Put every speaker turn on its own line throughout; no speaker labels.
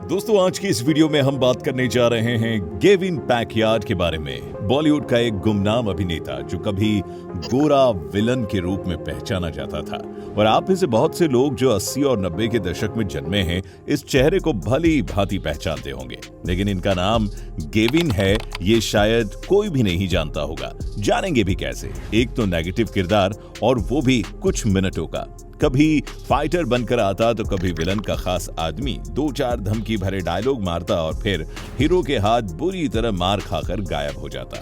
दोस्तों, आज की इस वीडियो में हम बात करने जा रहे हैं गेविन पैकयार्ड के बारे में। बॉलीवुड का एक गुमनाम अभिनेता जो कभी गोरा विलन के रूप में पहचाना जाता था। और आप में से बहुत से लोग जो 80 और 90 के दशक में जन्मे हैं इस चेहरे को भली भांति पहचानते होंगे, लेकिन इनका नाम गेविन है ये शायद कोई भी नहीं जानता होगा। जानेंगे भी कैसे? एक तो नेगेटिव किरदार और वो भी कुछ मिनटों का। कभी फाइटर बनकर आता तो कभी विलन का खास आदमी, 2-4 धमकी भरे डायलॉग मारता और फिर हीरो के हाथ बुरी तरह मार खाकर गायब हो जाता।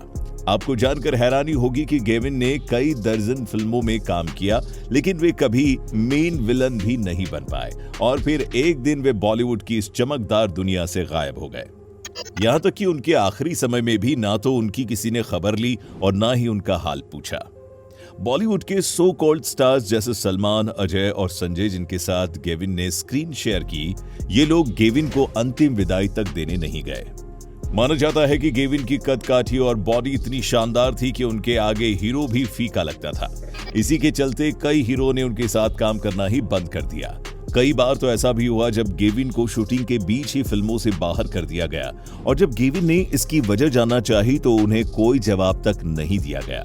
आपको जानकर हैरानी होगी कि गेविन ने कई दर्जन फिल्मों में काम किया, लेकिन वे कभी मेन विलन भी नहीं बन पाए और फिर एक दिन वे बॉलीवुड की इस चमकदार दुनिया से गायब हो गए। यहां तक कि उनके आखिरी समय में भी ना तो उनकी किसी ने खबर ली और ना ही उनका हाल पूछा। बॉलीवुड के सो कॉल्ड स्टार्स जैसे सलमान, अजय और संजय जिनके साथ गेविन ने स्क्रीन शेयर की, ये लोग गेविन को अंतिम विदाई तक देने नहीं गए। माना जाता है कि गेविन की कद काठी और बॉडी इतनी शानदार थी कि उनके आगे हीरो भी फीका लगता था। इसी के चलते कई हीरो ने उनके साथ काम करना ही बंद कर दिया। कई बार तो ऐसा भी हुआ जब गेविन को शूटिंग के बीच ही फिल्मों से बाहर कर दिया गया और जब गेविन ने इसकी वजह जानना चाही तो उन्हें कोई जवाब तक नहीं दिया गया।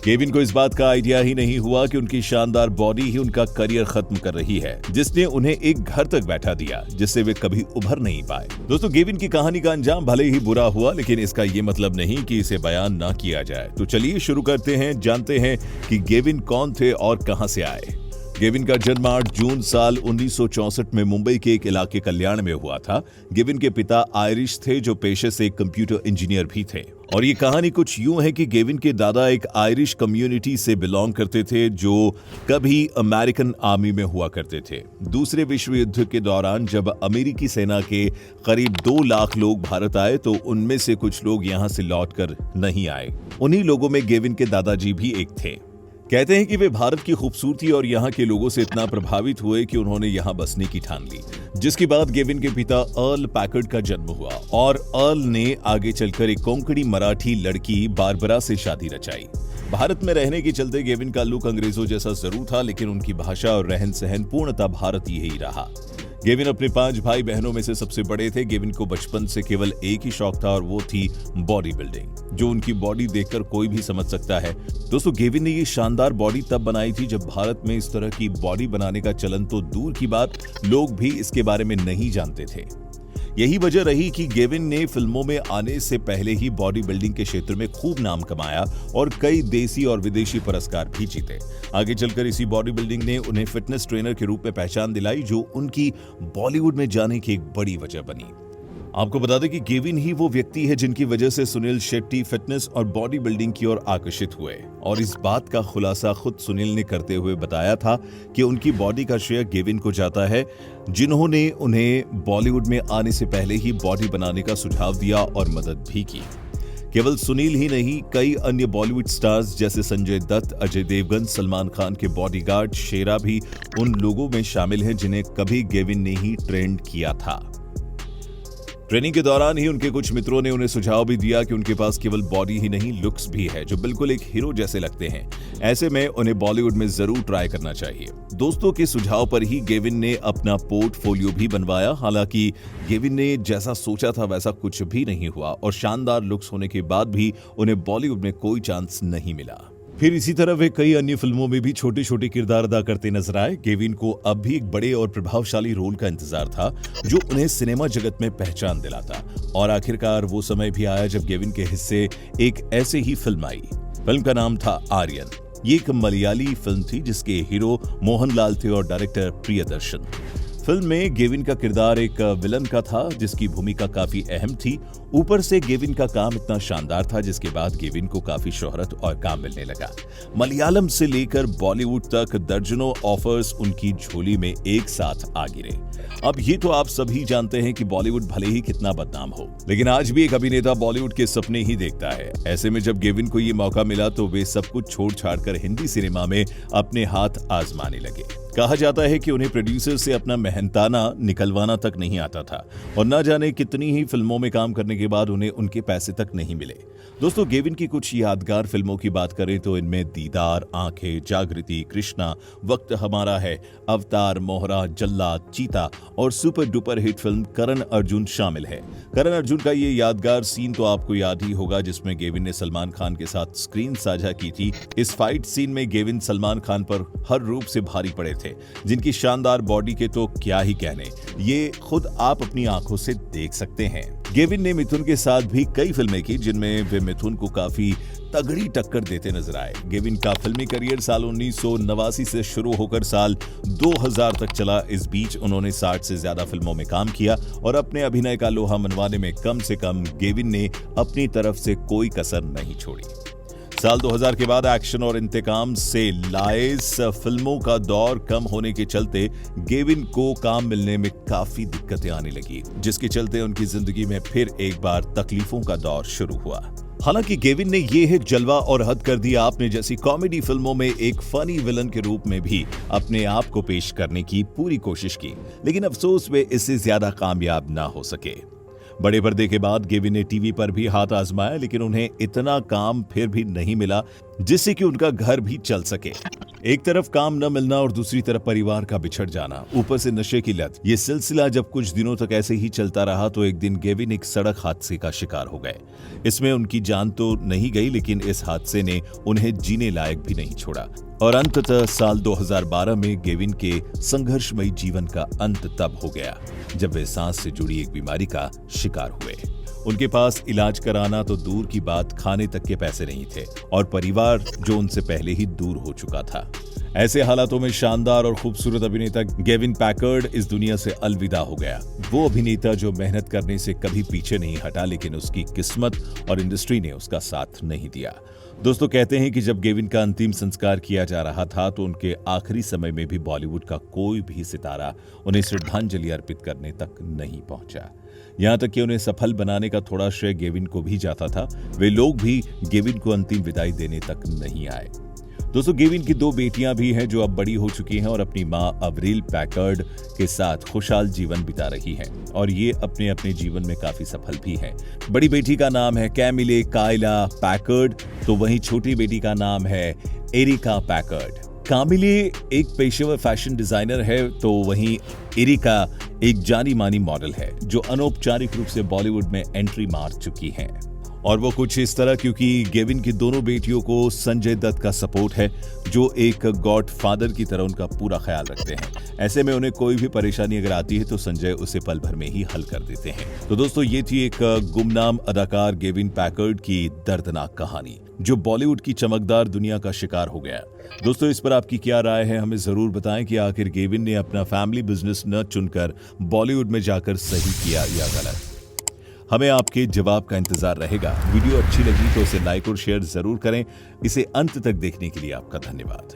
गेविन को इस बात का आइडिया ही नहीं हुआ कि उनकी शानदार बॉडी ही उनका करियर खत्म कर रही है, जिसने उन्हें एक घर तक बैठा दिया जिससे वे कभी उभर नहीं पाए। दोस्तों, गेविन की कहानी का अंजाम भले ही बुरा हुआ, लेकिन इसका ये मतलब नहीं कि इसे बयान ना किया जाए। तो चलिए शुरू करते हैं, जानते हैं कि गेविन कौन थे और कहां से आए। गेविन का जन्म 8 जून साल 1964 में मुंबई के एक इलाके कल्याण में हुआ था। गेविन के पिता आयरिश थे जो पेशे से कंप्यूटर इंजीनियर भी थे। और ये कहानी कुछ यूं है कि गेविन के दादा एक आयरिश कम्युनिटी से बिलोंग करते थे जो कभी अमेरिकन आर्मी में हुआ करते थे। दूसरे विश्व युद्ध के दौरान जब अमेरिकी सेना के करीब 2 लाख लोग भारत आए तो उनमें से कुछ लोग यहाँ से लौटकर नहीं आए। उन्हीं लोगों में गेविन के दादाजी भी एक थे। कहते हैं कि वे भारत की खूबसूरती और यहाँ के लोगों से इतना प्रभावित हुए कि उन्होंने यहाँ बसने की ठान ली, जिसके बाद गेविन के पिता अर्ल पैकर्ड का जन्म हुआ और अर्ल ने आगे चलकर एक कोंकणी मराठी लड़की बारबरा से शादी रचाई। भारत में रहने के चलते गेविन का लुक अंग्रेजों जैसा जरूर था, लेकिन उनकी भाषा और रहन सहन पूर्णतः भारतीय ही रहा। गेविन अपने 5 भाई बहनों में से सबसे बड़े थे। गेविन को बचपन से केवल एक ही शौक था और वो थी बॉडी बिल्डिंग, जो उनकी बॉडी देखकर कोई भी समझ सकता है। दोस्तों, गेविन ने ये शानदार बॉडी तब बनाई थी जब भारत में इस तरह की बॉडी बनाने का चलन तो दूर की बात, लोग भी इसके बारे में नहीं जानते थे। यही वजह रही कि गेविन ने फिल्मों में आने से पहले ही बॉडी बिल्डिंग के क्षेत्र में खूब नाम कमाया और कई देसी और विदेशी पुरस्कार भी जीते। आगे चलकर इसी बॉडी बिल्डिंग ने उन्हें फिटनेस ट्रेनर के रूप में पहचान दिलाई, जो उनकी बॉलीवुड में जाने की एक बड़ी वजह बनी। आपको बता दें कि गेविन ही वो व्यक्ति है जिनकी वजह से सुनील शेट्टी फिटनेस और बॉडी बिल्डिंग की ओर आकर्षित हुए, और इस बात का खुलासा खुद सुनील ने करते हुए बताया था कि उनकी बॉडी का श्रेय गेविन को जाता है, जिन्होंने उन्हें बॉलीवुड में आने से पहले ही बॉडी बनाने का सुझाव दिया और मदद भी की। केवल सुनील ही नहीं, कई अन्य बॉलीवुड स्टार्स जैसे संजय दत्त, अजय देवगन, सलमान खान के बॉडीगार्ड शेरा भी उन लोगों में शामिल हैं जिन्हें कभी गेविन ने ही ट्रेंड किया था। ट्रेनिंग के दौरान ही उनके कुछ मित्रों ने उन्हें सुझाव भी दिया कि उनके पास केवल बॉडी ही नहीं, लुक्स भी है जो बिल्कुल एक हीरो जैसे लगते हैं। ऐसे में उन्हें बॉलीवुड में जरूर ट्राई करना चाहिए। दोस्तों के सुझाव पर ही गेविन ने अपना पोर्टफोलियो भी बनवाया। हालांकि गेविन ने जैसा सोचा था वैसा कुछ भी नहीं हुआ और शानदार लुक्स होने के बाद भी उन्हें बॉलीवुड में कोई चांस नहीं मिला। फिर इसी तरह वे कई अन्य फिल्मों में भी छोटे छोटे किरदार अदा करते नजर आए। गेविन को अब भी एक बड़े और प्रभावशाली रोल का इंतजार था जो उन्हें सिनेमा जगत में पहचान दिलाता, और आखिरकार वो समय भी आया जब गेविन के हिस्से एक ऐसे ही फिल्म आई। फिल्म का नाम था आर्यन। ये एक मलयाली फिल्म थी जिसके हीरो मोहनलाल थे और डायरेक्टर प्रियदर्शन। फिल्म में गेविन का किरदार एक विलन का था जिसकी भूमिका काफी अहम थी। ऊपर से गेविन का काम इतना शानदार था जिसके बाद गेविन को काफी शोहरत और काम मिलने लगा। मलयालम से लेकर बॉलीवुड तक दर्जनों ऑफर्स उनकी झोली में एक साथ आ गिरे। अब ये तो आप सभी जानते हैं कि बॉलीवुड भले ही कितना बदनाम हो, लेकिन आज भी एक अभिनेता बॉलीवुड के सपने ही देखता है। ऐसे में जब गेविन को ये मौका मिला तो वे सब कुछ छोड़ छाड़ कर हिंदी सिनेमा में अपने हाथ आजमाने लगे। कहा जाता है कि उन्हें प्रोड्यूसर से अपना मेहनताना निकलवाना तक नहीं आता था और न जाने कितनी ही फिल्मों में काम करने के बाद उन्हें उनके पैसे तक नहीं मिले। दोस्तों, गेविन की कुछ यादगार फिल्मों की बात करें तो इनमें दीदार, आंखें, जागृति, कृष्णा, वक्त हमारा है, अवतार, मोहरा, जल्लाद, चीता और super duper hit film Karan Arjun शामिल है। करण अर्जुन का ये यादगार सीन तो आपको याद ही होगा जिसमें गेविन ने सलमान खान के साथ स्क्रीन साझा की थी। इस फाइट सीन में गेविन सलमान खान पर हर रूप से भारी पड़े थे, जिनकी शानदार बॉडी के तो क्या ही कहने, ये खुद आप अपनी आंखों से देख सकते हैं। गेविन ने मिथुन के साथ भी कई फिल्में की जिनमें वे मिथुन को काफी तगड़ी टक्कर देते नजर आए। गेविन का फिल्मी करियर साल 1989 से शुरू होकर साल 2000 तक चला। इस बीच उन्होंने 60 से ज्यादा फिल्मों में काम किया और अपने अभिनय का लोहा मनवाने में कम से कम गेविन ने अपनी तरफ से कोई कसर नहीं छोड़ी। साल 2000 के बाद एक्शन और इंतकाम से लाइस फिल्मों का दौर कम होने के चलते गेविन को काम मिलने में काफी दिक्कतें आने लगी, जिसके चलते उनकी जिंदगी में फिर एक बार तकलीफों का दौर शुरू हुआ। हालांकि गेविन ने ये हिट जलवा और हद कर दिया आपने जैसी कॉमेडी फिल्मों में एक फनी विलन के रूप में भी अपने आप को पेश करने की पूरी कोशिश की, लेकिन अफसोस वे इससे ज्यादा कामयाब ना हो सके। बड़े पर्दे के बाद गेविन ने टीवी पर भी हाथ आजमाया, लेकिन उन्हें इतना काम फिर भी नहीं मिला जिससे कि उनका घर भी चल सके। एक तरफ काम न मिलना और दूसरी तरफ परिवार का बिछड़ जाना, ऊपर से नशे की लत, ये सिलसिला जब कुछ दिनों तक ऐसे ही चलता रहा तो एक दिन गेविन एक सड़क हादसे का शिकार हो गए। इसमें उनकी जान तो नहीं गई, लेकिन इस हादसे ने उन्हें जीने लायक भी नहीं छोड़ा और अंततः साल 2012 में गेविन के संघर्षमयी जीवन का अंत तब हो गया जब वे सांस से जुड़ी एक बीमारी का शिकार हुए। उनके पास इलाज कराना तो दूर की बात, खाने तक के पैसे नहीं थे और परिवार जो उनसे पहले ही दूर हो चुका था। ऐसे हालातों में शानदार और खूबसूरत अभिनेता गेविन पैकर्ड इस दुनिया से अलविदा हो गया। वो अभिनेता जो मेहनत करने से कभी पीछे नहीं हटा, लेकिन उसकी किस्मत और इंडस्ट्री ने उसका साथ नहीं दिया। दोस्तों, कहते हैं कि जब गेविन का अंतिम संस्कार किया जा रहा था तो उनके आखिरी समय में भी बॉलीवुड का कोई भी सितारा उन्हें श्रद्धांजलि अर्पित करने तक नहीं पहुंचा। यहां तक कि उन्हें सफल बनाने का थोड़ा श्रेय गेविन को भी जाता था। वे लोग भी गेविन को अंतिम विदाई देने तक नहीं आए। दोस्तों, गेविन की 2 बेटियां भी हैं जो अब बड़ी हो चुकी हैं और अपनी मां अवरिल पैकर्ड के साथ खुशहाल जीवन बिता रही हैं और ये अपने अपने जीवन में काफी सफल भी हैं। बड़ी बेटी का नाम है कैमिले काइला पैकर्ड, तो वहीं छोटी बेटी का नाम है एरिका पैकर्ड। कामिले एक पेशेवर फैशन डिजाइनर है, तो वहीं एरिका एक जानी मानी मॉडल है जो अनौपचारिक रूप से बॉलीवुड में एंट्री मार चुकी हैं। और वो कुछ इस तरह क्योंकि गेविन की दोनों बेटियों को संजय दत्त का सपोर्ट है, जो एक गॉड फादर की तरह उनका पूरा ख्याल रखते हैं। ऐसे में उन्हें कोई भी परेशानी अगर आती है तो संजय उसे पल भर में ही हल कर देते हैं। तो दोस्तों, ये थी एक गुमनाम अदाकार गेविन पैकर्ड की दर्दनाक कहानी जो बॉलीवुड की चमकदार दुनिया का शिकार हो गया। दोस्तों, इस पर आपकी क्या राय है, हमें जरूर बताएं कि आखिर गेविन ने अपना फैमिली बिजनेस न चुनकर बॉलीवुड में जाकर सही किया या गलत। हमें आपके जवाब का इंतजार रहेगा। वीडियो अच्छी लगी तो इसे लाइक और शेयर जरूर करें। इसे अंत तक देखने के लिए आपका धन्यवाद।